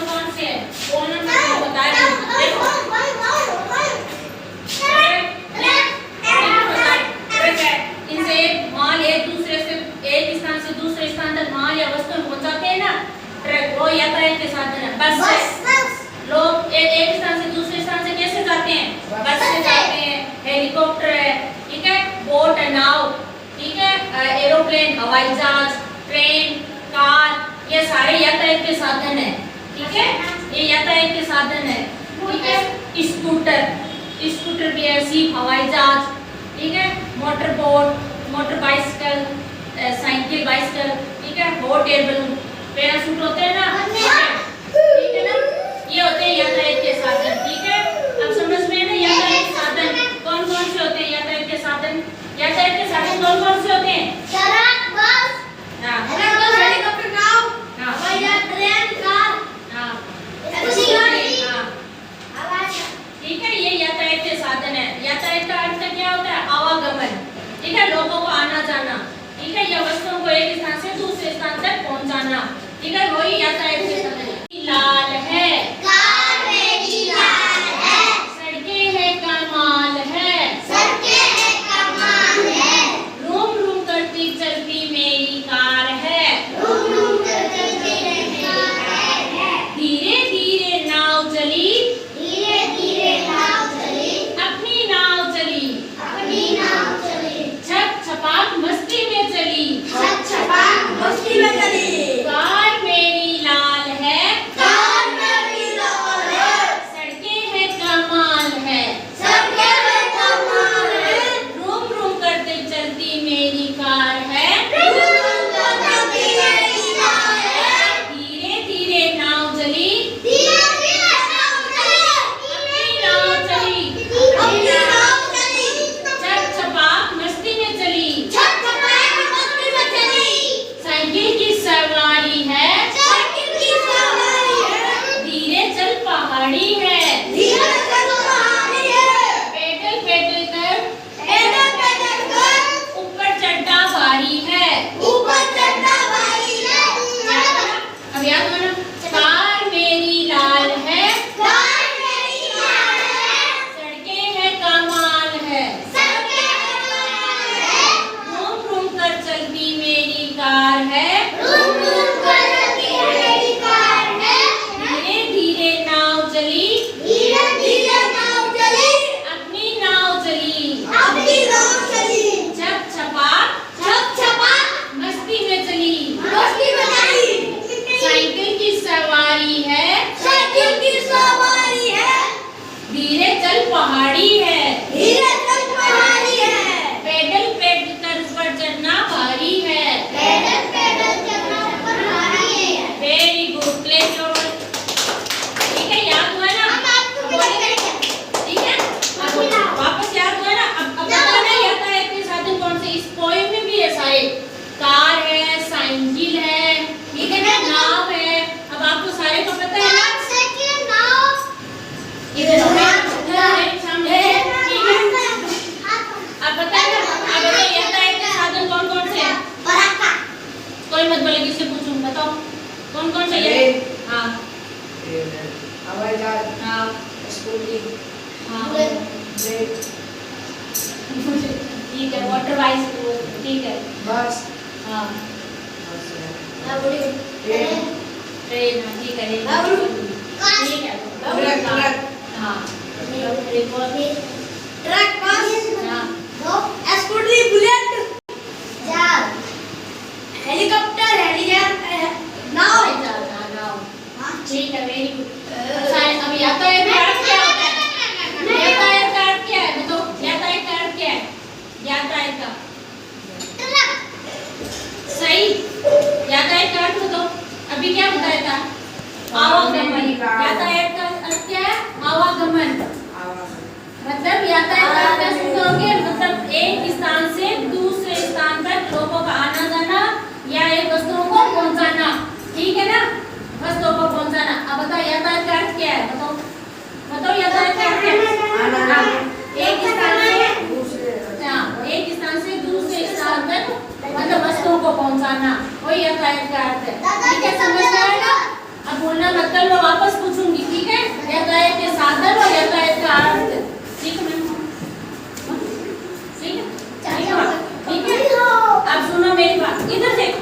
कौन कौन से है कौन मैं बता रही हूँ देखो इनसे माल एक स्थान से दूसरे स्थान तक माल या वस्तु पहुंचाते हैं ना ट्रक वो यातायात के साधन है। बस लोग एक स्थान से दूसरे स्थान से कैसे जाते हैं बस से जाते हैं हेलीकॉप्टर है ठीक है बोट है नाव ठीक है एरोप्लेन हवाई जहाज ट्रेन कार ये सारे यातायात के साधन है ठीक है ये यातायात के साधन है ठीक है। स्कूटर भी है सीप हवाई जहाज ठीक है motor boat motor bicycle cycle bicycle ठीक है हॉट एयर बलून पैराशूट होते हैं ना ठीक है ना ये होते हैं यातायात के साधन ठीक है। अब समझ में ना यातायात के साधन कौन कौन से होते हैं यातायात के साधन कौन कौन से होते हैं सड़क बस हाँ हेलीकॉप्टर नाव हाँ हवाई जहाज ट्रेन कार हाँ ऐसी गाड़ी हाँ हवाई ठीक है ये यातायात के साधन है। यातायात का अर्थ क्या होता है आवागमन ठीक है लोगों को आना जाना ठीक है या वस्तुओं को एक स्थान से दूसरे स्थान तक पहुंचाना ठीक है वही यातायात के साधन है। लाल है कार मेरी लाल है सड़कें हैं कमाल है सड़कें हैं कमाल है रूम रूम करती चलती मेरी कार है रूम रूम करती मेरी कार है धीरे धीरे नाव चली धीरे धीरे नाव चली अपनी नाव चली अपनी नाव चली छप छपाक मस्ती में चली छप छपाक मस्ती में चली कार मेरी लाल है कार मेरी लाल है सड़कें हैं कमाल है सड़कें हैं कमाल है रूम रूम करते चलती मेरी कार है रूम रूम करती मेरी कार है धीरे धीरे नाव चली धीरे धीरे नाव चली अपनी नाव चली अपनी नाव चली छप छपाक मस्ती में चली छप छपाक मस्ती में चली साइकिल की सवारी है साइकिल की सवारी है धीरे चल पहाड़ी है धीरे चल पहाड़ी है पैदल पैदल कर पैदल पैदल कर ऊपर चढ़ना भारी है ऊपर चढ़ना भारी है अब याद हो ना कार मेरी लाल है कार मेरी लाल है सड़कें हैं कमाल है सड़कें हैं कमाल है घूम घूम कर चलती मेरी कार है रूम रूम करती मेरी कार है धीरे धीरे नाव चली धीरे धीरे नाव चली अपनी नाव चली अपनी नाव चली छप छपाक छप छपाक मस्ती में चली मस्ती में चली साइकिल की सवारी है साइकिल की सवारी है धीरे चल पहाड़ी है धीरे चल पहाड़ी है पैदल पैदल कर ऊपर चढ़ना भारी है पैदल पैदल चलना ऊपर भारी है वेरी गुड प्ले ठीक है याद हुआ ना हम आपको भी बताएंगे ठीक है अब वापस याद हुआ ना अब बताना यातायात के साधन कौन से इस पोएम में भी है सारे कार है साइकिल है ठीक है ना नाव है अब आपको सारे को पता है ना साइकिल नाव इधर है सामने ठीक है अब बताइए अब बताइए यातायात के साधन कौन कौन से हैं बराका कोई मत बोले किससे पूछूं बताओ कौन कौन से है हाँ हवाई जहाज हाँ स्कूटी हाँ ट्रेन ठीक है वाटर बाइसिकल ठीक है बस हाँ ट्रेन ट्रेन हाँ ठीक है ठीक है ट्रक हाँ ट्रक बस हाँ स्कूटी बुलेट जहाज हेलीकॉप्टर नाव ठीक है वेरी गुड अच्छा अब यातायात का अर्थ क्या होता है यातायात का अर्थ क्या है बताओ यातायात का अर्थ क्या है यातायात का सही यातायात का अर्थ बताओ अभी क्या बताया था आवागमन यातायात का अर्थ क्या है आवागमन मतलब यातायात का अर्थ कैसे करोगे मतलब एक स्थान से दूसरे स्थान तक लोगों का आना जाना या एक वस्तुओं को पहुंचाना ठीक है ना वस्तुओं को पहुंचाना। अब बताओ यातायात का अर्थ क्या है बताओ बताओ यातायात का अर्थ क्या है एक स्थान से दूसरे स्थान तक मतलब वस्तुओं को पहुंचाना वही यातायात का अर्थ है ठीक है समझ में आएगा। अब बोलना मत कर, मैं वापस पूछूंगी, ठीक है? यातायात के साधन और यातायात का अर्थ, ठीक है मैम? ठीक है, ठीक है, ठीक है। अब सुनो मेरी बात, इधर देखो।